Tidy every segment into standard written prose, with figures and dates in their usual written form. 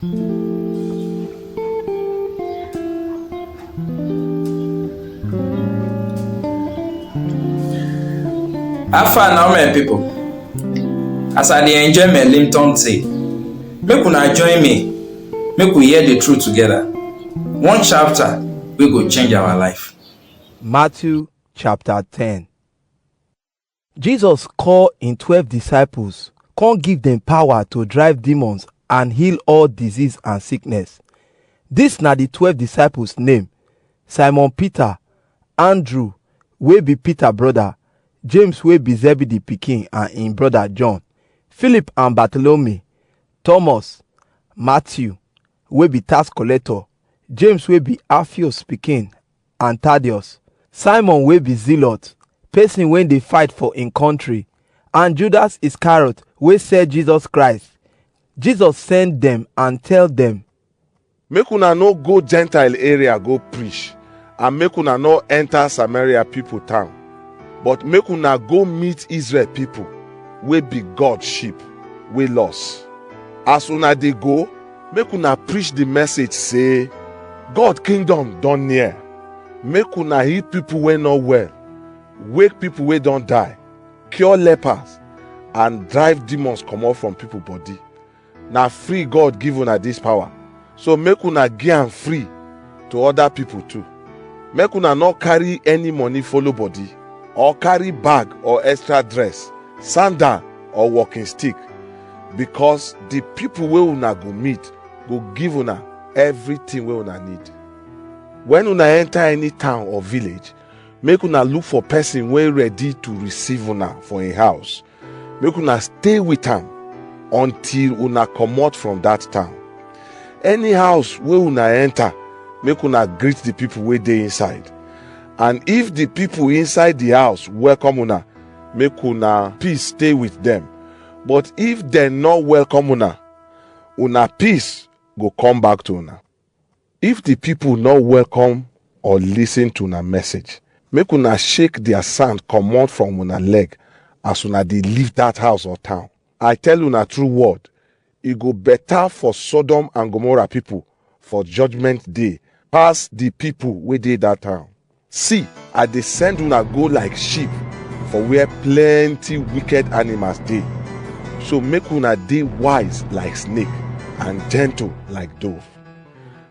How far now, my people? As I dey enjoy my Lipton tea, make una join me, make we hear the truth together. One chapter wey go change our life. Matthew chapter 10. Jesus called in 12 disciples, come give them power to drive demons and heal all disease and sickness. This na the 12 disciples name: Simon Peter, Andrew, wey be Peter brother, James wey be Zebedee pikin and him brother John, Philip and Bartholomew, Thomas, Matthew, wey be tax collector, James wey be Alphaeus pikin and Thaddeus, Simon wey be zealot, person wey dey fight for him country, and Judas Iscariot wey sell Jesus Christ. Jesus send them and tell them, make una no go Gentile area go preach, and make una no enter Samaria people town, but make una go meet Israel people wey be God sheep wey lost. As una dey go, make una preach the message say, God kingdom don near. Make una heal people wey no well, wake people wey don die, cure lepers, and drive demons comot from people body. Na free God give una this power, so make una give am free to other people too. Make una not carry any money follow body, or carry bag or extra dress, sandal or walking stick, because the people wey una go meet go give una everything wey una need. When una enter any town or village, make una look for person wey ready to receive una for a house. Make una stay with am until una comot from that town. Any house wey una enter, make una greet the people wey dey inside. And if the people inside the house welcome una, make una peace stay with them. But if dem no welcome una, una peace go come back to una. If the people no welcome or listen to una message, make una shake their sand comot from una leg as una dey leave that house or town. I tell una true word, e go better for Sodom and Gomorrah people for judgment day pass the people wey dey that town. See, I dey send una go like sheep for where plenty wicked animals dey. So make una dey wise like snake and gentle like dove.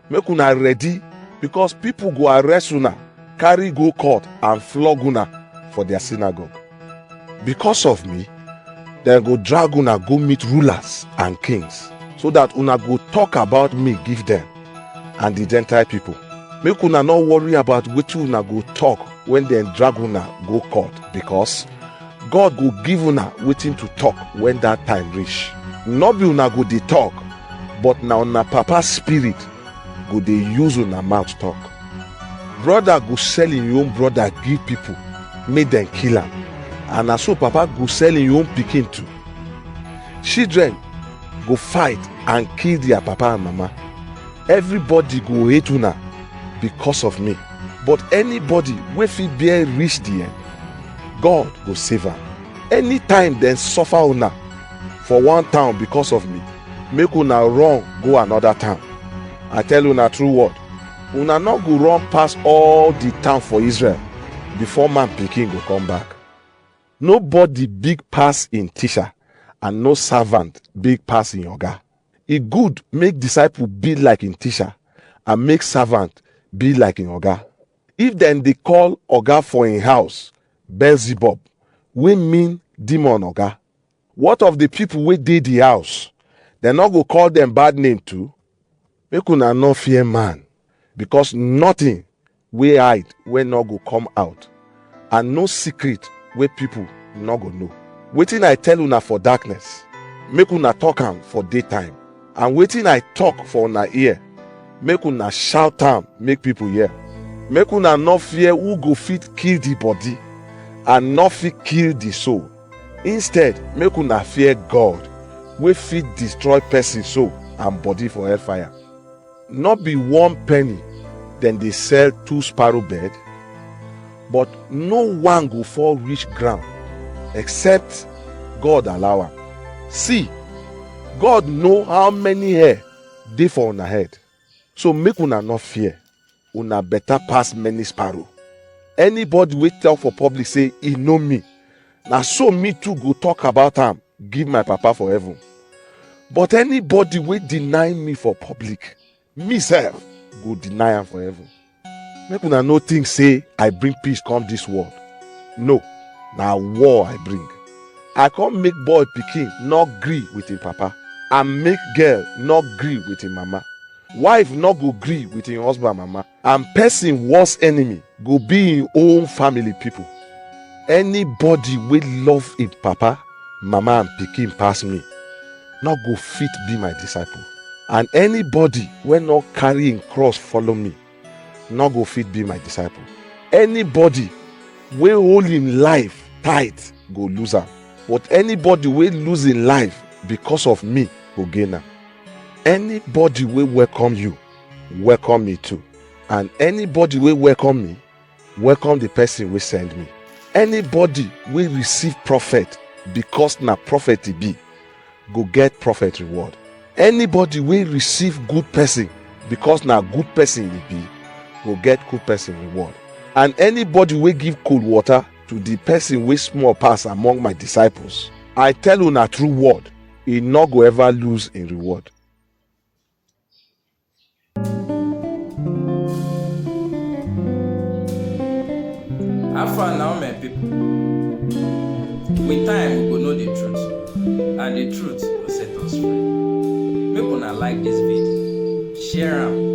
Make una ready, because people go arrest una, carry go court and flog una for their synagogue. Because of me, dem go drag una go meet rulers and kings, so that una go talk about me give them and the Gentile people. Make una no worry about wetin una go talk when dem drag una go court, because God go give una wetin to talk when that time reach. No be una go dey talk, but na una papa spirit go dey use una mouth talk. Brother go sell him own brother give people, make dem kill am, and na so papa go sell him own pikin too. Children go fight and kill their papa and mama. Everybody go hate una because of me, but anybody wey fit bear reach the end, God go save am. Anytime dem suffer una for one town because of me, make una run go another town. I tell una true word, una no go run pass all the town for Israel before man pikin go come back. Nobody big pass in teacher, and no servant big pass in oga. E good make disciple be like in teacher, and make servant be like in oga. If dem dey call oga for in house Beelzebub, wey mean demon oga, what of the people wey dey the house? Dem no go call them bad name too? Make una no fear man, because nothing wey hide wey no go come out, and no secret wey people no go know. Wetin I tell una for darkness, make una talk am for daytime, and wetin I talk for una ear, make una shout am make people hear. Make una no fear who go fit kill the body and no fit kill the soul. Instead, make una fear God, wey fit destroy person soul and body for hellfire. Not be 1 penny dem dey sell 2 sparrow bird, but no one go fall reach ground except God allow am. See, God know how many hair dey for una head. So make una not fear. Una better pass many sparrow. Anybody wey talk for public say he know me, na so me too go talk about am give my papa for heaven. But anybody wey deny me for public, me sef go deny am for heaven. Make una no think say I bring peace come this world. No, na war I bring. I come make boy pikin not gree with him papa, and make girl not gree with him mama. Wife not go gree with him husband mama, and person worst enemy go be him own family people. Anybody wey love him papa, mama and pikin pass me, not go fit be my disciple. And anybody wey not carry him cross follow me, not go fit be my disciple. Anybody wey hold him life tight go lose am, but anybody wey lose him life because of me go gain am. Anybody wey welcome you, welcome me too. And anybody wey welcome me, welcome the person wey send me. Anybody wey receive prophet because na prophet e be, go get prophet reward. Anybody wey receive good person because na good person e be, go get good person reward. And anybody wey give cold water to the person wey small pass among my disciples, I tell una true word, he no go ever lose in reward. How far now, my people? With time, we go know the truth, and the truth will set us free. Make una like this video, share am,